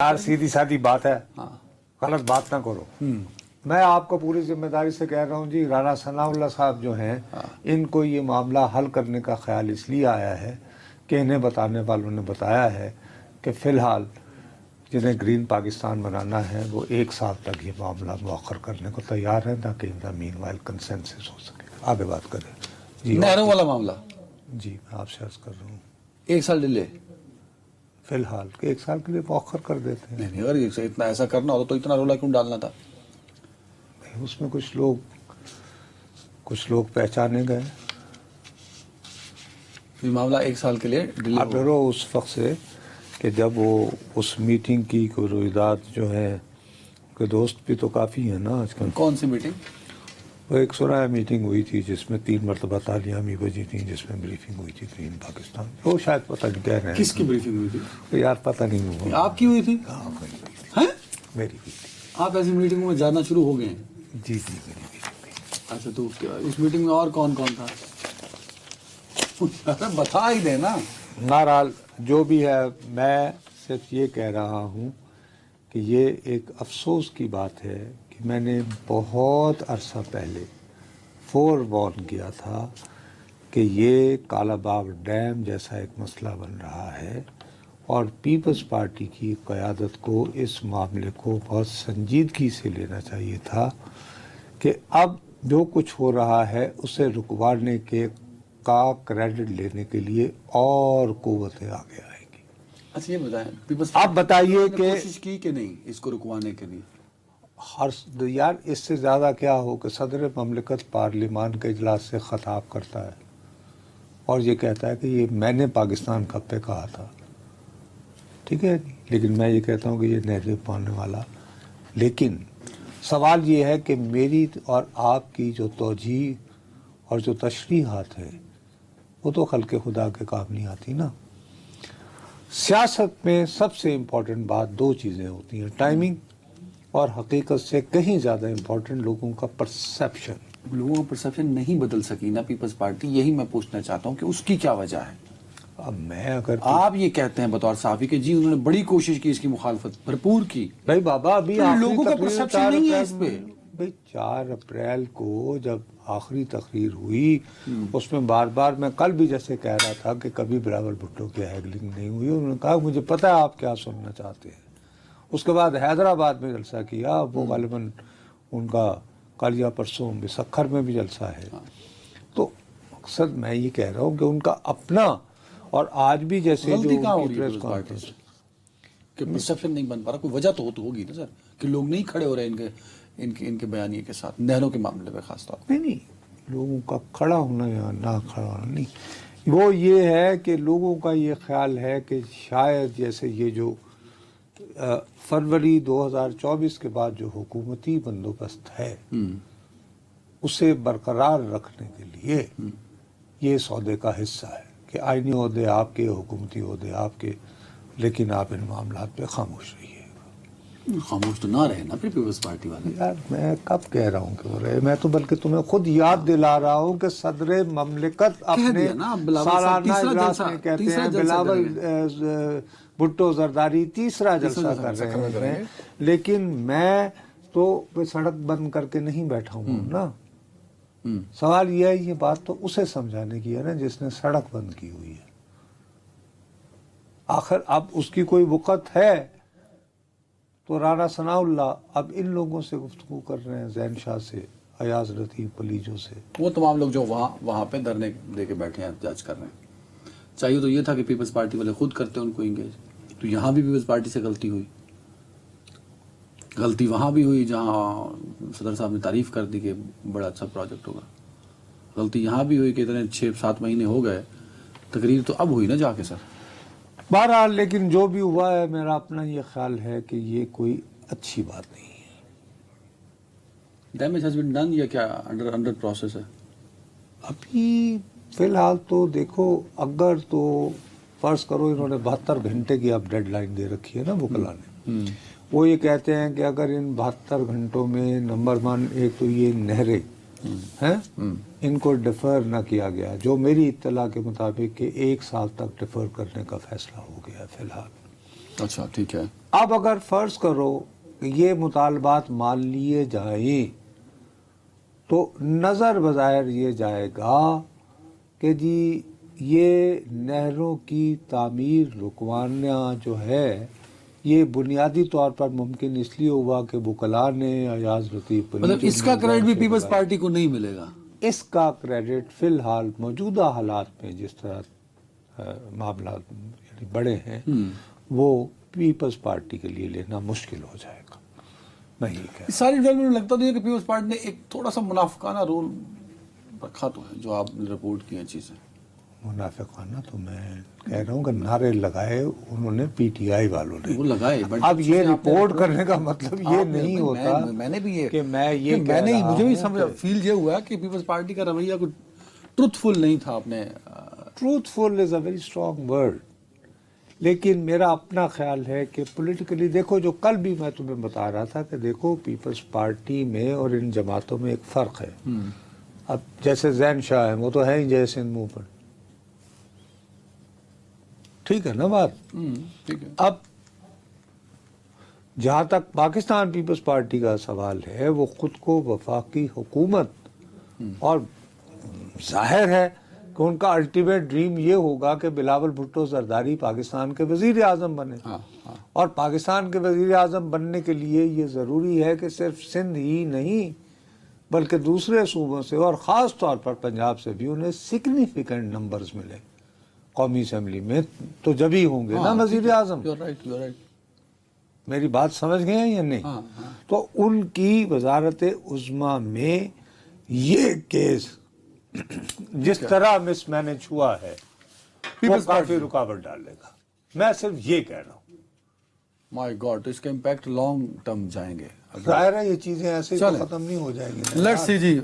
یار سیدھی سادی بات ہے، غلط بات نہ کرو۔ میں آپ کو پوری ذمہ داری سے کہہ رہا ہوں جی، رانا ثناء اللہ صاحب جو ہیں ان کو یہ معاملہ حل کرنے کا خیال اس لیے آیا ہے کہ انہیں بتانے والوں نے بتایا ہے کہ فی الحال جنہیں گرین پاکستان بنانا ہے وہ 1 سال تک یہ معاملہ مؤخر کرنے کو تیار ہے تاکہ ان کا مین وائل کنسنسس ہو سکے۔ آگے بات کریں جی۔ نہروں والا معاملہ جی میں آپ سے عرض کر رہا ہوں 1 سال ڈیلے فی الحال 1 سال کے لیے مؤخر کر دیتے ہیں۔ نہیں، اگر اتنا ایسا کرنا ہوتا تو اتنا رولا کیوں ڈالنا تھا؟ اس میں کچھ لوگ پہچانے گئے۔ یہ معاملہ 1 سال کے لیے ڈیلے آپ ڈرو اس وقت سے کہ جب وہ اس میٹنگ کی کوئی رویداد جو ہے کہ دوست بھی تو کافی ہیں نا آج کل۔ کون سی میٹنگ؟ وہ ایک سرایہ میٹنگ ہوئی تھی جس میں 3 مرتبہ تالیاں بھی بجی تھیں، جس میں بریفنگ ہوئی تھی گرین پاکستان۔ وہ شاید پتہ نہیں کہہ رہے ہیں کس کی بریفنگ ہوئی تھی؟ یار پتہ نہیں ہوا۔ آپ کی ہوئی تھی؟ ہاں میری ہوئی تھی۔ ہیں؟ میری ہوئی تھی۔ آپ ایسی میٹنگوں میں جانا شروع ہو گئے ہیں؟ جی جی میری ہوئی تھی۔ اچھا، تو اس میٹنگ میں اور کون کون تھا؟ بتا ہی دیں نا۔ بہرحال جو بھی ہے، میں صرف یہ کہہ رہا ہوں کہ یہ ایک افسوس کی بات ہے کہ میں نے بہت عرصہ پہلے فور وارن کیا تھا کہ یہ کالا باغ ڈیم جیسا ایک مسئلہ بن رہا ہے اور پیپلز پارٹی کی قیادت کو اس معاملے کو بہت سنجیدگی سے لینا چاہیے تھا کہ اب جو کچھ ہو رہا ہے اسے رکوانے کا کریڈٹ لینے کے لیے اور قوتیں آگے آئیں گی۔ اچھا یہ بتائیں، پیپلز آپ بتائیے کہ کوشش کی کہ نہیں اس کو رکوانے کے لیے؟ یار اس سے زیادہ کیا ہو کہ صدر مملکت پارلیمان کے اجلاس سے خطاب کرتا ہے اور یہ کہتا ہے کہ یہ میں نے پاکستان کب پہ کہا تھا، ٹھیک ہے، لیکن میں یہ کہتا ہوں کہ یہ نہریں پانے والا۔ لیکن سوال یہ ہے کہ میری اور آپ کی جو توجیہ اور جو تشریحات ہیں وہ تو خلق خدا کے کام نہیں آتی نا۔ سیاست میں سب سے امپورٹنٹ بات 2 چیزیں ہوتی ہیں، ٹائمنگ اور حقیقت سے کہیں زیادہ امپورٹنٹ لوگوں کا پرسیپشن۔ لوگوں کا پرسیپشن نہیں بدل سکی نا پیپلز پارٹی، یہی میں پوچھنا چاہتا ہوں کہ اس کی کیا وجہ ہے؟ اب میں اگر آپ یہ کہتے ہیں بطور صحافی کہ جی انہوں نے بڑی کوشش کی، اس کی مخالفت بھرپور کی، بھائی بابا ابھی تو آخری لوگوں کا تقریر پرسیپشن نہیں ہے اس پہ۔ بھائی 4 اپریل کو جب آخری تقریر ہوئی اس میں بار بار میں کل بھی جیسے کہہ رہا تھا کہ کبھی بلاول بھٹو کی ہیگلنگ نہیں ہوئی، انہوں نے کہا مجھے پتہ ہے آپ کیا سننا چاہتے ہیں۔ اس کے بعد حیدرآباد میں جلسہ کیا، وہ غالباً ان کا کل یا پرسوں مسکھر میں بھی جلسہ ہے۔ تو مقصد میں یہ کہہ رہا ہوں کہ ان کا اپنا، اور آج بھی جیسے جو غلطی کہاں ان ہو کی رہی ہے پریس کانفرنس کانفرنس کہ پرسیپشن نہیں بن پا رہا؟ کوئی وجہ تو ہوگی نا سر کہ لوگ نہیں کھڑے ہو رہے ان کے بیانیے کے ساتھ، نہروں کے معاملے پہ خاص طور پر۔ نہیں لوگوں کا کھڑا ہونا یا نہ کھڑا ہونا نہیں، وہ یہ ہے کہ لوگوں کا یہ خیال ہے کہ شاید جیسے یہ جو فروری 2024 کے بعد جو حکومتی بندوبست ہے اسے برقرار رکھنے کے لیے یہ سودے کا حصہ ہے کہ آئینی عہدے آپ کے، حکومتی عہدے آپ کے، لیکن آپ ان معاملات پہ خاموش رہیے۔ خاموش تو نہ رہے نا پھر پیپلز پارٹی والے۔ یار میں کب کہہ رہا ہوں کہ وہ رہے، میں تو بلکہ تمہیں خود یاد دلا رہا ہوں کہ صدر مملکت اپنے سالانہ اجلاس میں کہتے ہیں بلاول بھٹو زرداری تیسرا جلسہ کر رہے ہیں، لیکن میں تو سڑک بند کر کے نہیں بیٹھا ہوں نا۔ سوال یہ ہے، یہ بات تو اسے سمجھانے کی ہے نا جس نے سڑک بند کی ہوئی ہے۔ آخر اب اس کی کوئی وقت ہے تو رانا ثناء اللہ اب ان لوگوں سے گفتگو کر رہے ہیں، زین شاہ سے، ایاز لطیف پلیجو سے، وہ تمام لوگ جو وہاں پہ دھرنے دے کے بیٹھے ہیں احتجاج کر رہے ہیں۔ چاہیے تو یہ تھا کہ پیپلز پارٹی والے خود کرتے ان کو انگیج، تو یہاں بھی پیپلز پارٹی سے غلطی ہوئی۔ غلطی وہاں بھی ہوئی جہاں صدر صاحب نے تعریف کر دی کہ بڑا اچھا پروجیکٹ ہوگا، غلطی یہاں بھی ہوئی کہ اتنے 6-7 مہینے ہو گئے، تقریر تو اب ہوئی نا جا کے سر۔ بہرحال لیکن جو بھی ہوا ہے میرا اپنا یہ خیال ہے کہ یہ کوئی اچھی بات نہیں ہے۔ ڈیمیج ہیز بین ڈن یا کیا انڈر پروسیس ہے؟ ابھی فی الحال تو دیکھو، اگر تو فرض کرو انہوں نے 72 گھنٹے کی اب ڈیڈ لائن دے رکھی ہے نا وکلا نے، وہ یہ کہتے ہیں کہ اگر ان 72 گھنٹوں میں نمبر 1 ایک تو یہ نہریں ہیں ان کو ڈیفر نہ کیا گیا، جو میری اطلاع کے مطابق کہ 1 سال تک ڈیفر کرنے کا فیصلہ ہو گیا ہے فی الحال، اچھا ٹھیک ہے. اب اگر فرض کرو کہ یہ مطالبات مان لیے جائیں تو نظر بظاہر یہ جائے گا کہ جی یہ نہروں کی تعمیر رکوانا جو ہے یہ بنیادی طور پر ممکن اس لیے ہوا کہ وکلاء نے ایاز لطیف پلی مطلب اس کا کریڈٹ بھی پیپلز پارٹی کو نہیں ملے گا. اس کا کریڈٹ فی الحال موجودہ حالات میں جس طرح معاملات یعنی بڑے ہیں وہ پیپلز پارٹی کے لیے لینا مشکل ہو جائے گا. میں یہ کہہ اس ساری ڈیولپمنٹ میں لگتا تو ہے کہ پیپلز پارٹی نے ایک تھوڑا سا منافقانہ رول رکھا تو ہے جو آپ نے رپورٹ کی ہیں چیزیں. منافقانہ تو میں کہہ رہا ہوں کہ نعرے لگائے انہوں نے پی ٹی آئی والوں نے. وہ لگائے اب یہ رپورٹ کرنے کا مطلب یہ نہیں ہوتا میں نے بھی یہ کہ میں یہ میں نے مجھے بھی فیل یہ ہوا کہ پیپلز پارٹی کا رویہ کوئی ٹروتھ فل نہیں تھا. اپنے truthful is a very strong word, لیکن میرا اپنا خیال ہے کہ پولیٹیکلی دیکھو جو کل بھی میں تمہیں بتا رہا تھا کہ دیکھو پیپلز پارٹی میں اور ان جماعتوں میں ایک فرق ہے. اب جیسے زین شاہ ہیں وہ تو ہے ہی جے سندھ موومنٹ، ٹھیک ہے نا بات. ٹھیک ہے. اب جہاں تک پاکستان پیپلز پارٹی کا سوال ہے وہ خود کو وفاقی حکومت اور ظاہر ہے کہ ان کا الٹیمیٹ ڈریم یہ ہوگا کہ بلاول بھٹو زرداری پاکستان کے وزیر اعظم بنے. اور پاکستان کے وزیر اعظم بننے کے لیے یہ ضروری ہے کہ صرف سندھ ہی نہیں بلکہ دوسرے صوبوں سے اور خاص طور پر پنجاب سے بھی انہیں سگنیفیکنٹ نمبرز ملے قومی اسمبلی میں، تو جب ہی ہوں گے نا وزیر اعظم. میری بات سمجھ گئے ہیں یا نہیں؟ تو ان کی وزارت عظمیٰ میں یہ کیس جس طرح مس مینج ہوا ہے وہ کافی رکاوٹ ڈالے گا. میں صرف یہ کہہ رہا ہوں. مائی گاڈ، تو اس کا امپیکٹ لانگ ٹرم جائیں گے. ظاہر ہے یہ چیزیں ایسے ہی ختم نہیں ہو جائیں گی. Let's see G.